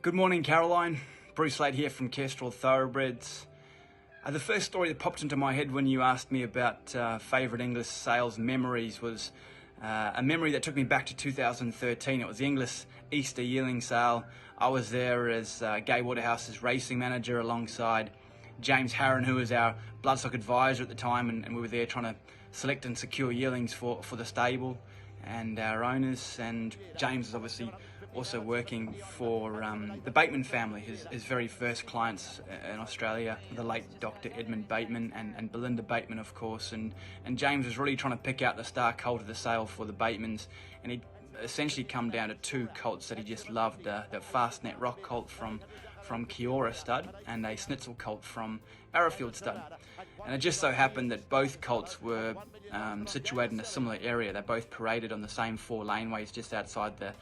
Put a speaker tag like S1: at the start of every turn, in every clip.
S1: Good morning, Caroline. Bruce Slade here from Kestrel Thoroughbreds. The first story that popped into my head when you asked me about favourite Inglis sales memories was a memory that took me back to 2013. It was the Inglis Easter Yearling Sale. I was there as Gai Waterhouse's racing manager alongside James Harron, who was our bloodstock advisor at the time, and we were there trying to select and secure yearlings for the stable and our owners. And James is obviously also working for the Bateman family, his very first clients in Australia, the late Dr. Edmund Bateman and Belinda Bateman, of course. And James was really trying to pick out the star colt of the sale for the Batemans, and he'd essentially come down to two colts that he just loved, the Fastnet Rock colt from Kiora stud and a Schnitzel colt from Arrowfield stud. And it just so happened that both colts were situated in a similar area. They both paraded on the same four laneways just outside the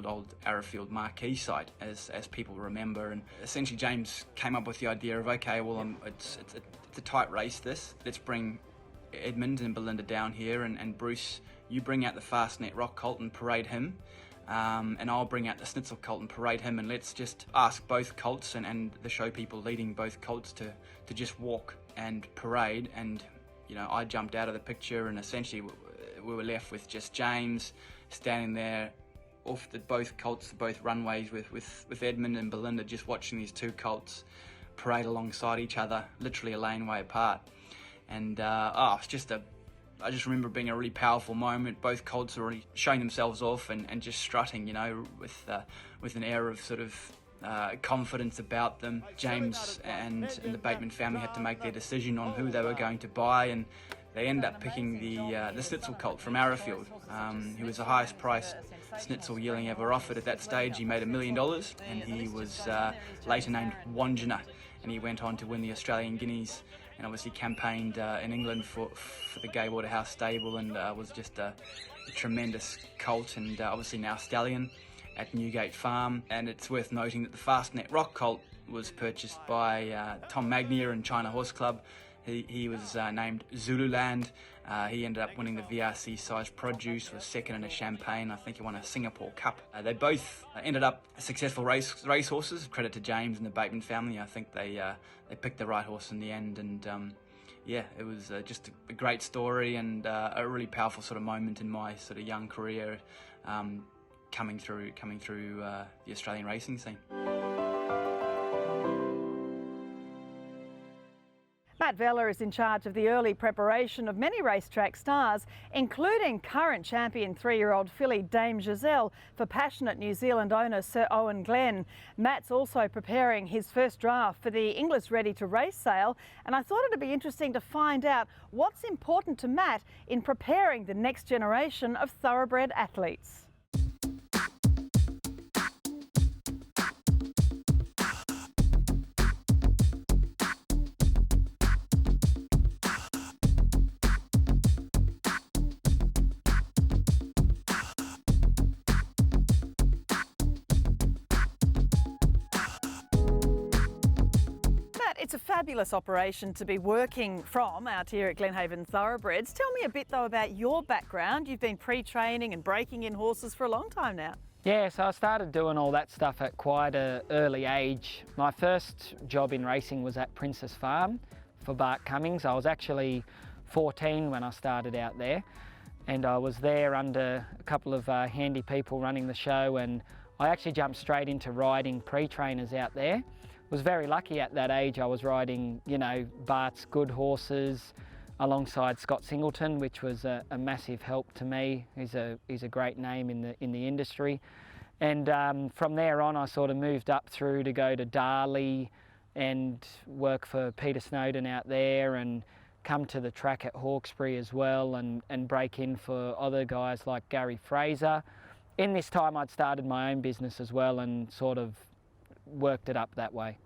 S1: old Arrowfield marquee site, as people remember. And essentially James came up with the idea of, okay, well, it's a tight race this. Let's bring Edmund and Belinda down here, and Bruce, you bring out the Fastnet Rock colt and parade him. And I'll bring out the Schnitzel colt and parade him, and let's just ask both colts and the show people leading both colts to just walk and parade. And I jumped out of the picture, and essentially we were left with just James standing there off both colts, both runways with Edmund and Belinda, just watching these two colts parade alongside each other, literally a laneway apart. And it's just I just remember it being a really powerful moment. Both colts were really showing themselves off and just strutting, with an air of sort of confidence about them. James and the Bateman family had to make their decision on who they were going to buy, and they ended up picking the Schnitzel colt from Arrowfield. He was the highest priced Schnitzel yearling ever offered at that stage. He made $1 million, and he was later named Wandjina, and he went on to win the Australian Guineas, and obviously campaigned in England for the Gai Waterhouse stable, and was just a tremendous colt, and obviously now stallion at Newgate Farm. And it's worth noting that the Fastnet Rock colt was purchased by Tom Magnier and China Horse Club. He was named Zululand. He ended up winning the VRC size produce, was second in a Champagne. I think he won a Singapore Cup. They both ended up successful race horses. Credit to James and the Bateman family. I think they picked the right horse in the end, and it was just a great story and a really powerful sort of moment in my sort of young career, coming through the Australian racing scene.
S2: Matt Vella is in charge of the early preparation of many racetrack stars, including current champion 3-year-old filly Dame Giselle for passionate New Zealand owner Sir Owen Glenn. Matt's also preparing his first draft for the Inglis Ready to Race sale, and I thought it'd be interesting to find out what's important to Matt in preparing the next generation of thoroughbred athletes. It's a fabulous operation to be working from out here at Glenhaven Thoroughbreds. Tell me a bit though about your background. You've been pre-training and breaking in horses for a long time now.
S3: Yeah, so I started doing all that stuff at quite an early age. My first job in racing was at Princess Farm for Bart Cummings. I was actually 14 when I started out there, and I was there under a couple of handy people running the show, and I actually jumped straight into riding pre-trainers out there. Was very lucky at that age. I was riding, Bart's good horses alongside Scott Singleton, which was a massive help to me. He's a great name in the industry. And from there on, I sort of moved up through to go to Darley and work for Peter Snowden out there, and come to the track at Hawkesbury as well, and break in for other guys like Gary Fraser. In this time, I'd started my own business as well, and sort of worked it up that way.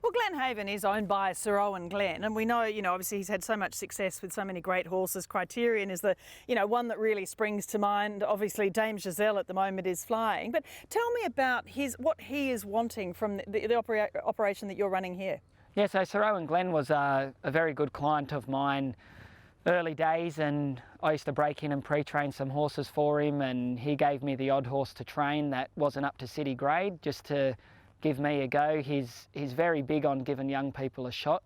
S2: Well, Glenhaven is owned by Sir Owen Glenn, and we know, obviously he's had so much success with so many great horses. Criterion is the, one that really springs to mind. Obviously, Dame Giselle at the moment is flying. But tell me about what he is wanting from the operation that you're running here.
S3: Yeah, so Sir Owen Glenn was a very good client of mine early days, and I used to break in and pre-train some horses for him, and he gave me the odd horse to train that wasn't up to city grade, just to give me a go. He's very big on giving young people a shot,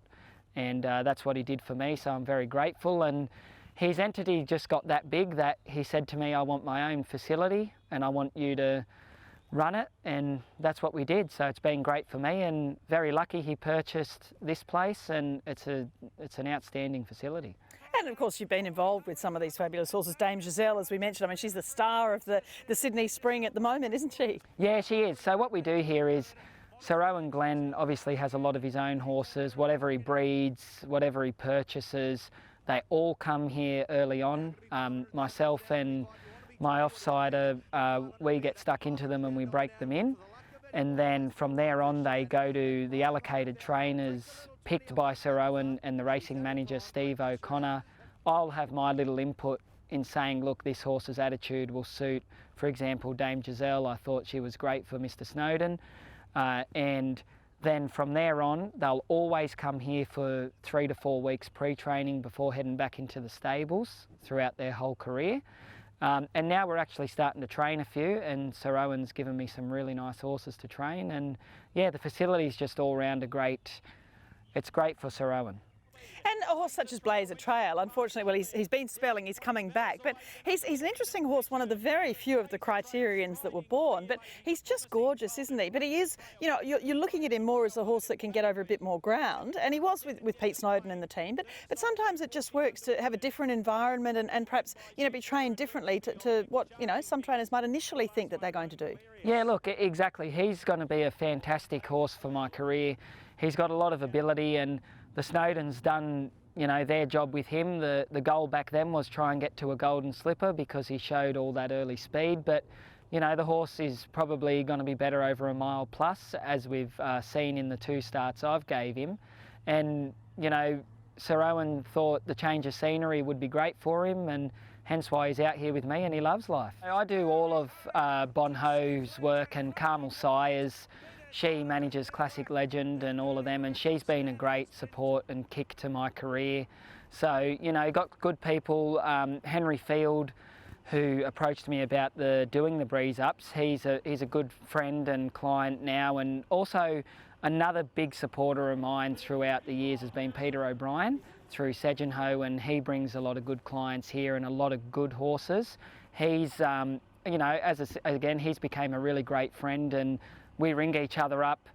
S3: and that's what he did for me, so I'm very grateful. And his entity just got that big that he said to me, I want my own facility and I want you to run it, and that's what we did. So it's been great for me, and very lucky he purchased this place, and it's an outstanding facility.
S2: And of course you've been involved with some of these fabulous horses. Dame Giselle, as we mentioned, I mean, she's the star of the Sydney Spring at the moment, isn't she? Yeah,
S3: she is. So what we do here is, Sir Owen Glenn obviously has a lot of his own horses. Whatever he breeds, whatever he purchases, they all come here early on. Myself and my offsider, we get stuck into them and we break them in. And then from there on, they go to the allocated trainers picked by Sir Owen and the racing manager, Steve O'Connor. I'll have my little input in saying, look, this horse's attitude will suit, for example, Dame Giselle. I thought she was great for Mr. Snowden. And then from there on, they'll always come here for 3 to 4 weeks pre-training before heading back into the stables throughout their whole career. And now we're actually starting to train a few, and Sir Owen's given me some really nice horses to train. And yeah, the facility's just all round it's great for Sir Owen.
S2: And a horse such as Blazer Trail, unfortunately, well, he's been spelling, he's coming back, but he's an interesting horse, one of the very few of the criterions that were born, but he's just gorgeous, isn't he? But he is, you know, you're looking at him more as a horse that can get over a bit more ground, and he was with Pete Snowden and the team, but sometimes it just works to have a different environment and perhaps, you know, be trained differently to what, you know, some trainers might initially think that they're going to do. Yeah,
S3: look, exactly. He's going to be a fantastic horse for my career. He's got a lot of ability, and the Snowdens done, you know, their job with him. The goal back then was try and get to a golden slipper because he showed all that early speed. But, you know, the horse is probably going to be better over a mile plus, as we've seen in the 2 starts I've gave him. And, you know, Sir Owen thought the change of scenery would be great for him, and hence why he's out here with me, and he loves life. I do all of Bon Ho's work and Carmel Sire's. She manages Classic Legend and all of them, and she's been a great support and kick to my career. So, you know, got good people. Henry Field, who approached me about doing the breeze ups, he's a good friend and client now, and also another big supporter of mine throughout the years has been Peter O'Brien through Sedgenho, and he brings a lot of good clients here and a lot of good horses. He's, you know, again, he's became a really great friend, and we ring each other up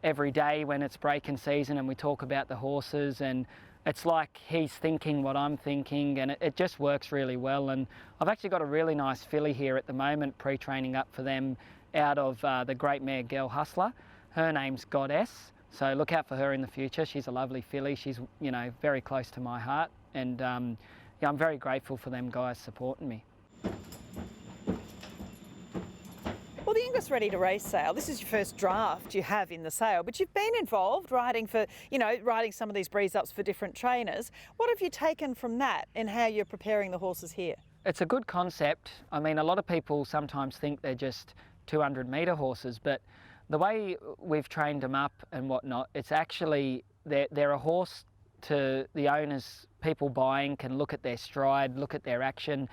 S3: every day when it's breaking season and we talk about the horses, and it's like he's thinking what I'm thinking, and it just works really well. And I've actually got a really nice filly here at the moment, pre-training up for them out of the great mare Girl Hustler. Her name's Goddess, so look out for her in the future. She's a lovely filly. She's, you know, very close to my heart, and yeah, I'm very grateful for them guys supporting me.
S2: Well, the Inglis Ready to Race sale, this is your first draft you have in the sale, but you've been involved riding some of these breeze ups for different trainers. What have you taken from that and how you're preparing the horses here?
S3: It's a good concept. I mean, a lot of people sometimes think they're just 200-metre horses, but the way we've trained them up and whatnot, it's actually, they're a horse to the owners. People buying can look at their stride, look at their action.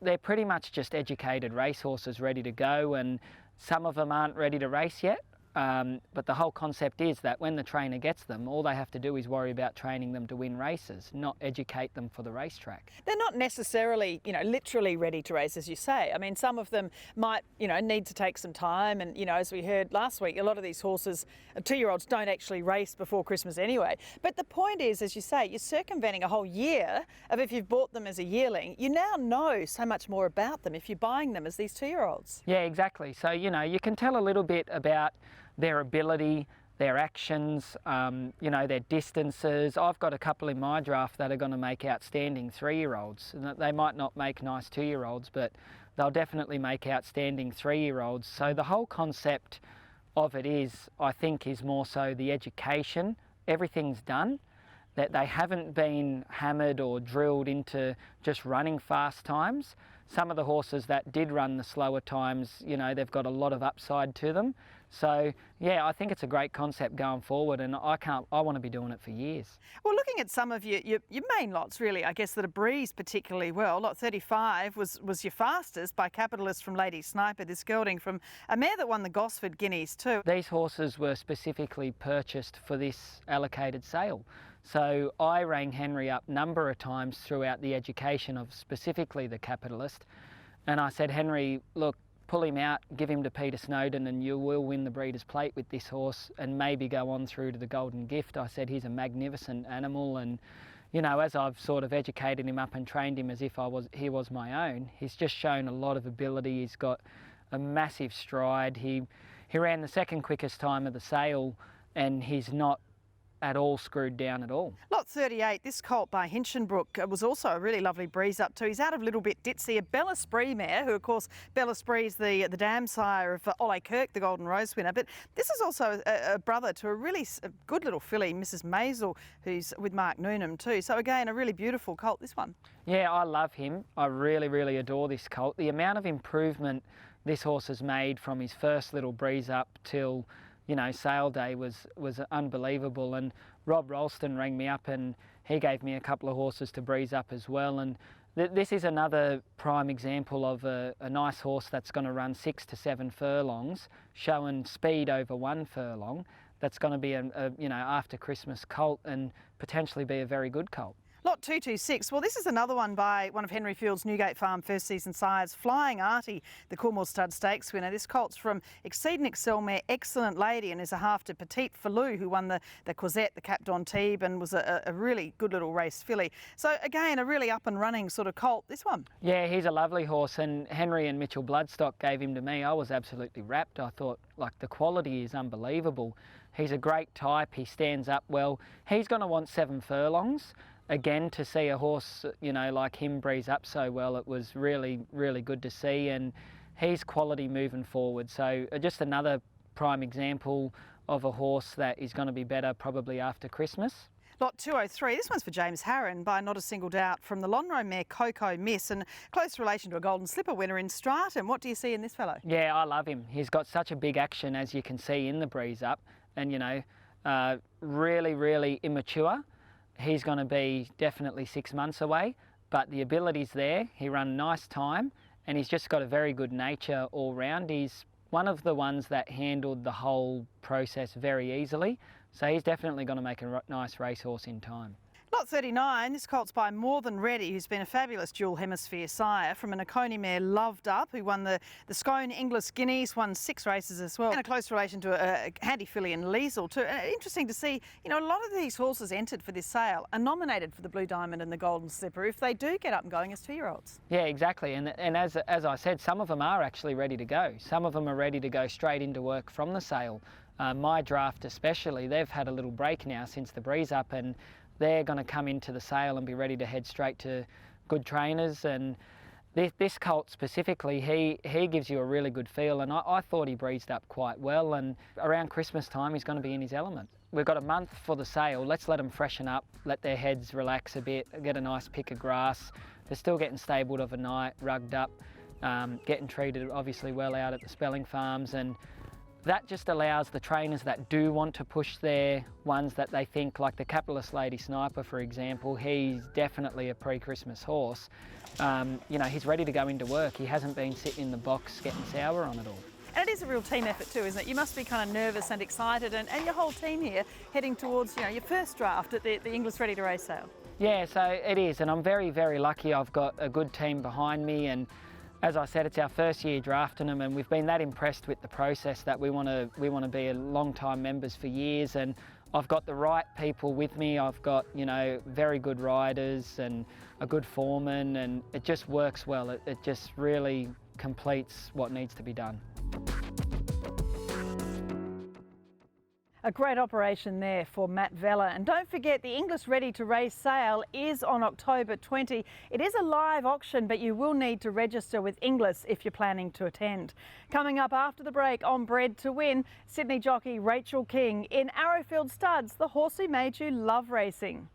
S3: They're pretty much just educated racehorses ready to go, and some of them aren't ready to race yet. But the whole concept is that when the trainer gets them, all they have to do is worry about training them to win races, not educate them for the racetrack. They're
S2: not necessarily, you know, literally ready to race, as you say. I mean, some of them might, you know, need to take some time. And, you know, as we heard last week, a lot of these horses, 2-year-olds, don't actually race before Christmas anyway. But the point is, as you say, you're circumventing a whole year of, if you've bought them as a yearling, you now know so much more about them if you're buying them as these 2-year-olds.
S3: Yeah, exactly. So, you know, you can tell a little bit about their ability, their actions, you know, their distances. I've got a couple in my draft that are going to make outstanding 3-year-olds. They might not make nice 2-year-olds, but they'll definitely make outstanding 3-year-olds. So the whole concept of it is, I think, is more so the education. Everything's done, that they haven't been hammered or drilled into just running fast times. Some of the horses that did run the slower times, you know, they've got a lot of upside to them. So yeah, I think it's a great concept going forward, and I want to be doing it for years.
S2: Well, looking at some of your main lots, really, I guess that are breezed particularly well. Lot 35 was your fastest by Capitalist from Lady Sniper, this gelding from a mare that won the Gosford Guineas too.
S3: These horses were specifically purchased for this allocated sale. So I rang Henry up a number of times throughout the education of specifically the Capitalist, and I said, Henry, look, pull him out, give him to Peter Snowden, and you will win the Breeders' Plate with this horse and maybe go on through to the Golden Gift. I said, he's a magnificent animal, and you know, as I've sort of educated him up and trained him as if he was my own, he's just shown a lot of ability. He's got a massive stride. He ran the second quickest time of the sale, and he's not at all screwed down at all. Lot
S2: 38, this colt by Hinchinbrook was also a really lovely breeze up too. He's out of Little Bit Ditzy, a Bella Spree mare, who of course Bella Spree's the dam sire of Ole Kirk, the Golden Rose winner. But this is also a brother to a really good little filly, Mrs Maisel, who's with Mark Newnham too. So again, a really beautiful colt, this one.
S3: Yeah, I love him. I really, really adore this colt. The amount of improvement this horse has made from his first little breeze up till, you know, sale day was unbelievable. And Rob Ralston rang me up and he gave me a couple of horses to breeze up as well. And this is another prime example of a nice horse that's going to run 6 to 7 furlongs, showing speed over 1 furlong. That's going to be a you know, after Christmas colt and potentially be a very good colt.
S2: Lot 226, well this is another one by one of Henry Field's Newgate Farm first season sires, Flying Artie, the Coolmore Stud Stakes winner. This colt's from Exceed and Excel mare Excellent Lady and is a half to Petite Falou, who won the Corsette, the Cap d'Antibes, and was a really good little race filly. So again, a really up and running sort of colt, this one.
S3: Yeah, he's a lovely horse, and Henry and Mitchell Bloodstock gave him to me. I was absolutely rapt. I thought, like, the quality is unbelievable. He's a great type, he stands up well. He's going to want 7 furlongs. Again, to see a horse, you know, like him breeze up so well, it was really, really good to see, and he's quality moving forward. So just another prime example of a horse that is going to be better probably after Christmas.
S2: Lot 203, this one's for James Harron by Not a Single Doubt from the Lonhro mare Coco Miss, and close relation to a Golden Slipper winner in Stratum. What do you see in this fellow?
S3: Yeah, I love him. He's got such a big action, as you can see in the breeze up, and you know, really, really immature. He's going to be definitely 6 months away, but the ability's there. He ran a nice time, and he's just got a very good nature all round. He's one of the ones that handled the whole process very easily, so he's definitely going to make a nice racehorse in time.
S2: Lot 39, this colt's by More Than Ready, who's been a fabulous dual hemisphere sire from an Oconee mare Loved Up, who won the Scone Inglis Guineas, won 6 races as well, and a close relation to a handy filly in Liesel too. Interesting to see, you know, a lot of these horses entered for this sale are nominated for the Blue Diamond and the Golden Slipper if they do get up and going as 2-year-olds.
S3: Yeah, exactly, and as I said, some of them are actually ready to go. Some of them are ready to go straight into work from the sale. My draft especially, they've had a little break now since the breeze up, and they're going to come into the sale and be ready to head straight to good trainers. And this colt specifically, he gives you a really good feel, and I thought he breezed up quite well, and around Christmas time he's going to be in his element. We've got a month for the sale. Let's let them freshen up, let their heads relax a bit, get a nice pick of grass. They're still getting stabled overnight, rugged up, getting treated obviously well out at the spelling farms, and that just allows the trainers that do want to push their ones that they think, like the Capitalist Lady Sniper, for example, he's definitely a pre-Christmas horse. You know, he's ready to go into work. He hasn't been sitting in the box getting sour on it all.
S2: And it is a real team effort too, isn't it? You must be kind of nervous and excited, and your whole team here heading towards, you know, your first draft at the Inglis Ready to Race sale.
S3: Yeah, so it is, and I'm very, very lucky. I've got a good team behind me, and as I said, it's our first year drafting them, and we've been that impressed with the process that we want to be a long-time members for years. And I've got the right people with me. I've got, you know, very good riders and a good foreman, and it just works well. It just really completes what needs to be done.
S2: A great operation there for Matt Vella. And don't forget, the Inglis Ready to Race sale is on October 20. It is a live auction, but you will need to register with Inglis if you're planning to attend. Coming up after the break on Bred to Win, Sydney jockey Rachel King in Arrowfield Studs, the horse who made you love racing.